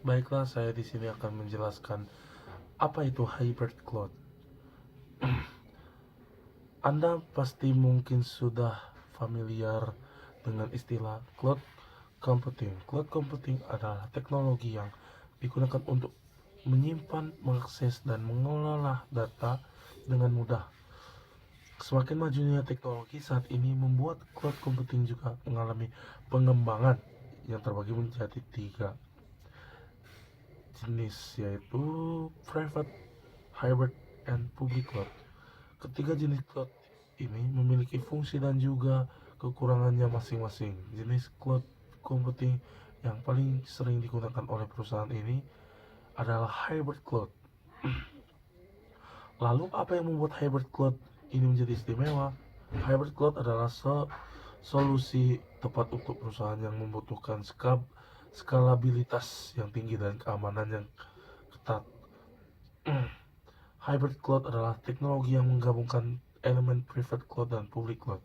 Baiklah, saya di sini akan menjelaskan apa itu hybrid cloud. Anda pasti mungkin sudah familiar dengan istilah cloud computing. Cloud computing adalah teknologi yang digunakan untuk menyimpan, mengakses, dan mengelola data dengan mudah. Semakin majunya teknologi saat ini membuat cloud computing juga mengalami pengembangan yang terbagi menjadi tiga jenis, yaitu private, hybrid, and public cloud. Ketiga jenis cloud ini memiliki fungsi dan juga kekurangannya masing-masing. Jenis cloud computing yang paling sering digunakan oleh perusahaan ini adalah hybrid cloud. Lalu apa yang membuat hybrid cloud ini menjadi istimewa? Hybrid cloud adalah solusi tepat untuk perusahaan yang membutuhkan skalabilitas yang tinggi dan keamanan yang ketat. Hybrid cloud adalah teknologi yang menggabungkan elemen private cloud dan public cloud.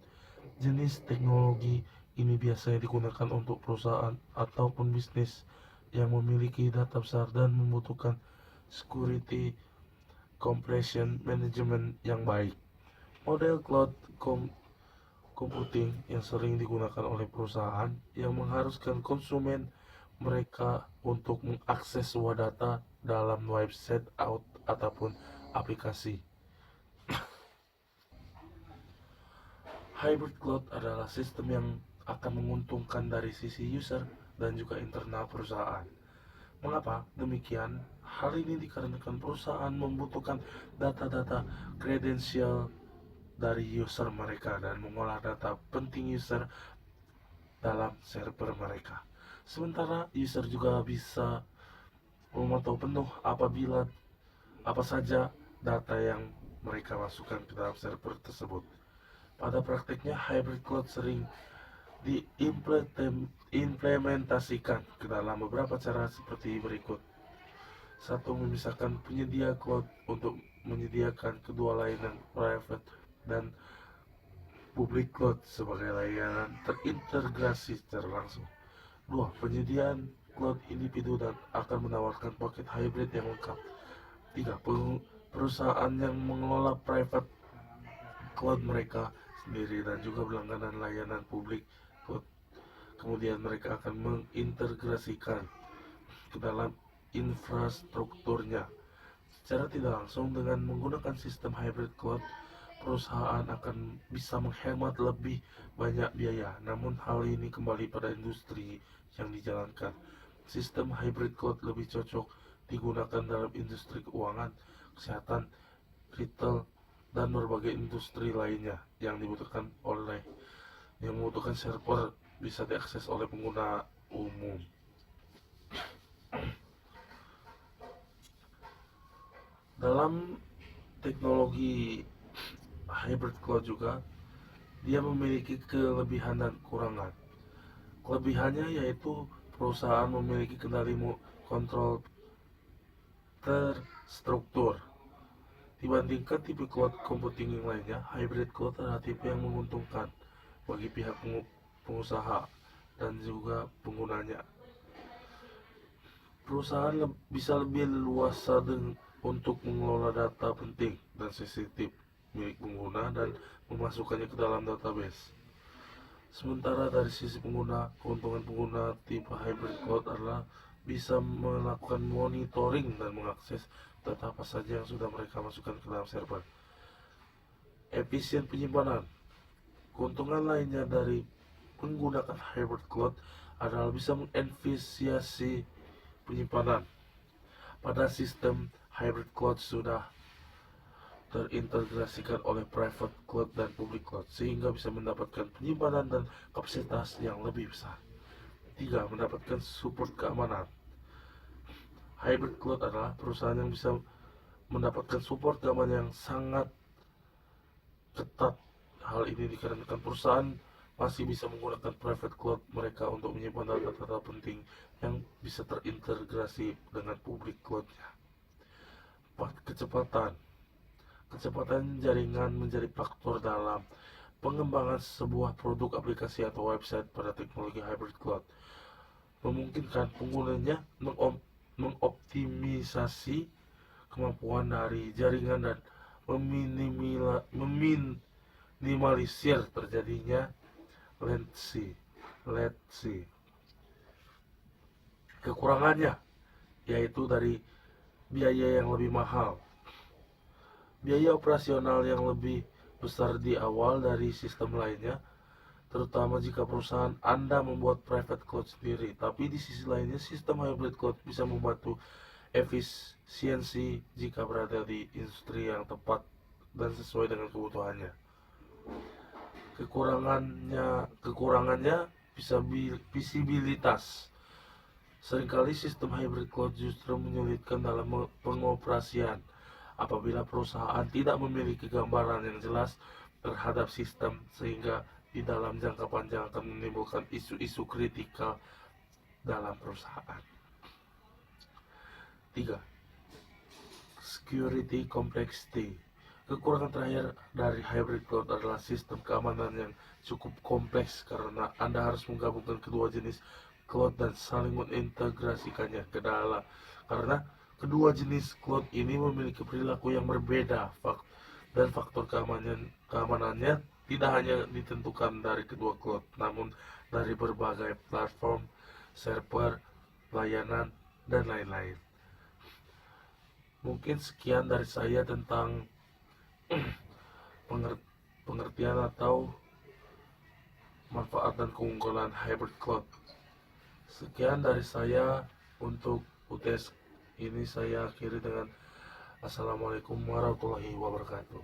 Jenis teknologi ini biasanya digunakan untuk perusahaan ataupun bisnis yang memiliki data besar dan membutuhkan security compression management yang baik. Model cloud computing yang sering digunakan oleh perusahaan yang mengharuskan konsumen mereka untuk mengakses sebuah data dalam website ataupun aplikasi. Hybrid cloud adalah sistem yang akan menguntungkan dari sisi user dan juga internal perusahaan. Mengapa demikian? Hal ini dikarenakan perusahaan membutuhkan data-data kredensial dari user mereka dan mengolah data penting user dalam server mereka. Sementara user juga bisa memantau penuh apabila apa saja data yang mereka masukkan ke dalam server tersebut. Pada praktiknya, hybrid cloud sering diimplementasikan ke dalam beberapa cara seperti berikut. Satu, memisahkan penyedia cloud untuk menyediakan kedua layanan private dan public cloud sebagai layanan terintegrasi secara langsung. Dua, penyediaan cloud individu dan akan menawarkan paket hybrid yang lengkap. Tiga, perusahaan yang mengelola private cloud mereka sendiri dan juga berlangganan layanan publik cloud. Kemudian mereka akan mengintegrasikan ke dalam infrastrukturnya. Secara tidak langsung dengan menggunakan sistem hybrid cloud, perusahaan akan bisa menghemat lebih banyak biaya. Namun hal ini kembali pada industri yang dijalankan. Sistem hybrid cloud lebih cocok digunakan dalam industri keuangan, kesehatan, retail, dan berbagai industri lainnya yang membutuhkan server bisa diakses oleh pengguna umum. Dalam teknologi hybrid cloud juga, dia memiliki kelebihan dan kekurangan. Kelebihannya yaitu perusahaan memiliki kendali kontrol terstruktur. Dibandingkan tipe cloud computing yang lainnya, hybrid cloud adalah tipe yang menguntungkan bagi pihak pengusaha dan juga penggunanya. Perusahaan bisa lebih leluasa untuk mengelola data penting dan sensitif milik pengguna dan memasukkannya ke dalam database. Sementara dari sisi pengguna, keuntungan pengguna tipe hybrid cloud adalah bisa melakukan monitoring dan mengakses data apa saja yang sudah mereka masukkan ke dalam server. Efisien penyimpanan. Keuntungan lainnya dari menggunakan hybrid cloud adalah bisa mengefisiensi penyimpanan. Pada sistem hybrid cloud sudah terintegrasikan oleh private cloud dan public cloud sehingga bisa mendapatkan penyimpanan dan kapasitas yang lebih besar. 3. Mendapatkan support keamanan. Hybrid cloud adalah perusahaan yang bisa mendapatkan support keamanan yang sangat ketat. Hal ini dikarenakan perusahaan masih bisa menggunakan private cloud mereka untuk menyimpan data-data penting yang bisa terintegrasi dengan public cloud-nya. 4. Kecepatan. Kecepatan jaringan menjadi faktor dalam pengembangan sebuah produk aplikasi atau website pada teknologi hybrid cloud. Memungkinkan penggunanya mengoptimisasi kemampuan dari jaringan dan meminimalisir terjadinya latency. Kekurangannya yaitu dari biaya yang lebih mahal, biaya operasional yang lebih besar di awal dari sistem lainnya, terutama jika perusahaan Anda membuat private cloud sendiri. Tapi di sisi lainnya, sistem hybrid cloud bisa membantu efisiensi jika berada di industri yang tepat dan sesuai dengan kebutuhannya. Kekurangannya visibilitas. Seringkali sistem hybrid cloud justru menyulitkan dalam pengoperasian apabila perusahaan tidak memiliki gambaran yang jelas terhadap sistem, sehingga di dalam jangka panjang akan menimbulkan isu-isu kritikal dalam perusahaan. 3. Security complexity. Kekurangan terakhir dari hybrid cloud adalah sistem keamanan yang cukup kompleks karena Anda harus menggabungkan kedua jenis cloud dan saling mengintegrasikannya ke dalam. Karena kedua jenis cloud ini memiliki perilaku yang berbeda, dan faktor keamanannya tidak hanya ditentukan dari kedua cloud, namun dari berbagai platform, server, layanan, dan lain-lain. Mungkin sekian dari saya tentang pengertian atau manfaat dan keunggulan hybrid cloud. Sekian dari saya untuk UTS ini, saya akhiri dengan Assalamualaikum warahmatullahi wabarakatuh.